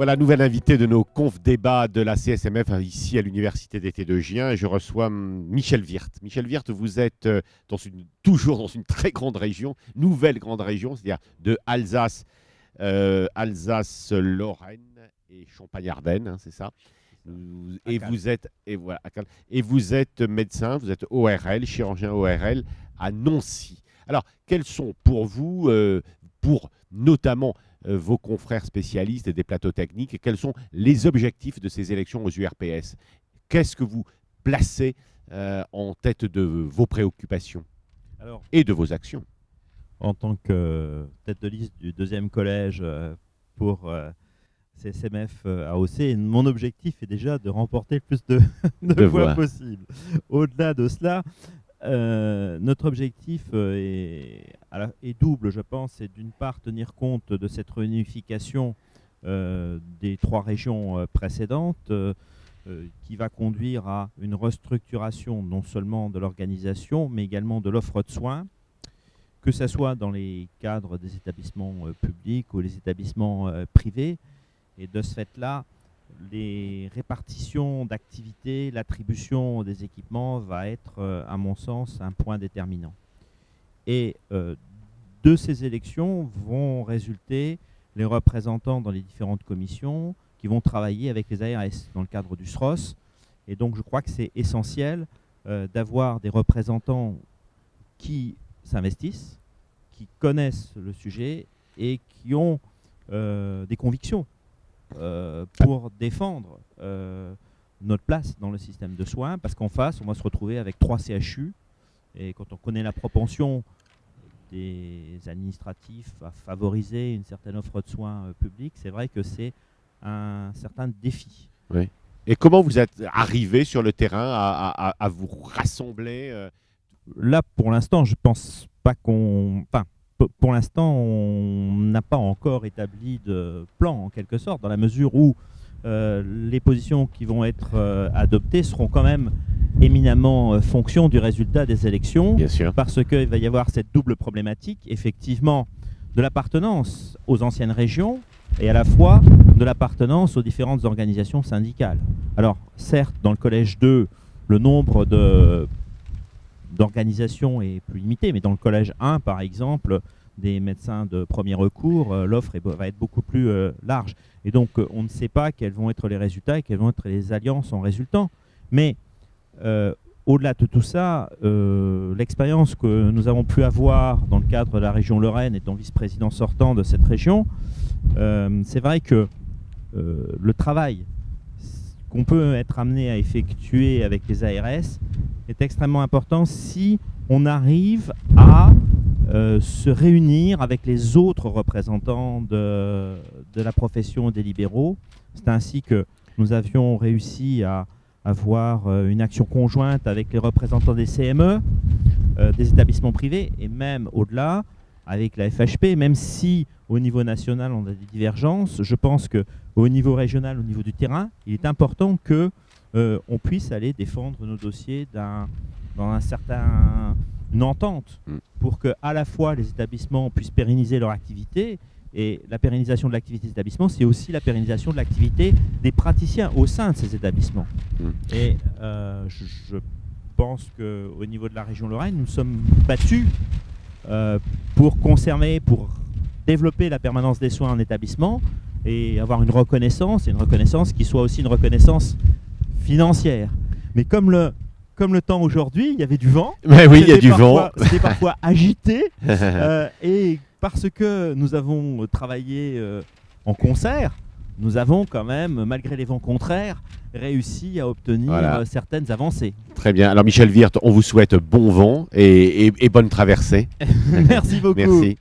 Voilà, nouvelle invitée de nos confs débats de la CSMF ici à l'Université d'été de Gien. Et je reçois Michel Wirth. Michel Wirth, vous êtes toujours dans une très grande région, nouvelle grande région, c'est-à-dire de Alsace, Alsace-Lorraine et Champagne-Ardenne, hein, c'est ça. Et vous êtes médecin, vous êtes ORL, chirurgien ORL à Nancy. Alors, quels sont pour vous, pour notamment vos confrères spécialistes des plateaux techniques, et quels sont les objectifs de ces élections aux URPS? Qu'est-ce que vous placez en tête de vos préoccupations et de vos actions? En tant que tête de liste du deuxième collège pour CSMF AOC, mon objectif est déjà de remporter le plus de voix possible. Au-delà de cela, notre objectif est double, je pense. C'est d'une part tenir compte de cette réunification des trois régions précédentes qui va conduire à une restructuration non seulement de l'organisation mais également de l'offre de soins, que ce soit dans les cadres des établissements publics ou les établissements privés. Et de ce fait-là, les répartitions d'activités, l'attribution des équipements va être, à mon sens, un point déterminant. Et de ces élections vont résulter les représentants dans les différentes commissions qui vont travailler avec les ARS dans le cadre du SROS. Et donc je crois que c'est essentiel d'avoir des représentants qui s'investissent, qui connaissent le sujet et qui ont des convictions pour défendre notre place dans le système de soins, parce qu'en face, on va se retrouver avec 3 CHU, et quand on connaît la propension des administratifs à favoriser une certaine offre de soins publics, c'est vrai que c'est un certain défi. Oui. Et comment vous êtes arrivé sur le terrain à vous rassembler Là, pour l'instant, je pense pas qu'on... Enfin, pour l'instant, on n'a pas encore établi de plan, en quelque sorte, dans la mesure où les positions qui vont être adoptées seront quand même éminemment fonction du résultat des élections. Bien sûr. Parce qu'il va y avoir cette double problématique, effectivement, de l'appartenance aux anciennes régions et à la fois de l'appartenance aux différentes organisations syndicales. Alors, certes, dans le collège 2, le nombre d'organisations est plus limité, mais dans le collège 1, par exemple, des médecins de premier recours, l'offre va être beaucoup plus large. Et donc, on ne sait pas quels vont être les résultats et quelles vont être les alliances en résultant. Mais au-delà de tout ça, l'expérience que nous avons pu avoir dans le cadre de la région Lorraine, étant vice-président sortant de cette région, c'est vrai que le travail qu'on peut être amené à effectuer avec les ARS est extrêmement important si on arrive à se réunir avec les autres représentants de la profession des libéraux. C'est ainsi que nous avions réussi à avoir une action conjointe avec les représentants des CME, des établissements privés et même au-delà avec la FHP, même si au niveau national on a des divergences. Je pense qu'au niveau régional, au niveau du terrain, il est important que on puisse aller défendre nos dossiers dans une entente pour que à la fois les établissements puissent pérenniser leur activité, et la pérennisation de l'activité des établissements, c'est aussi la pérennisation de l'activité des praticiens au sein de ces établissements. Et je pense qu'au niveau de la région Lorraine, nous sommes battus pour conserver, pour développer la permanence des soins en établissement et avoir une reconnaissance qui soit aussi une reconnaissance financière. Mais comme le temps aujourd'hui, il y avait du vent. Mais oui, il y a du vent. C'était parfois agité. Et parce que nous avons travaillé en concert, nous avons quand même, malgré les vents contraires, réussi à obtenir certaines avancées. Très bien. Alors Michel Wirth, on vous souhaite bon vent et bonne traversée. Merci beaucoup. Merci.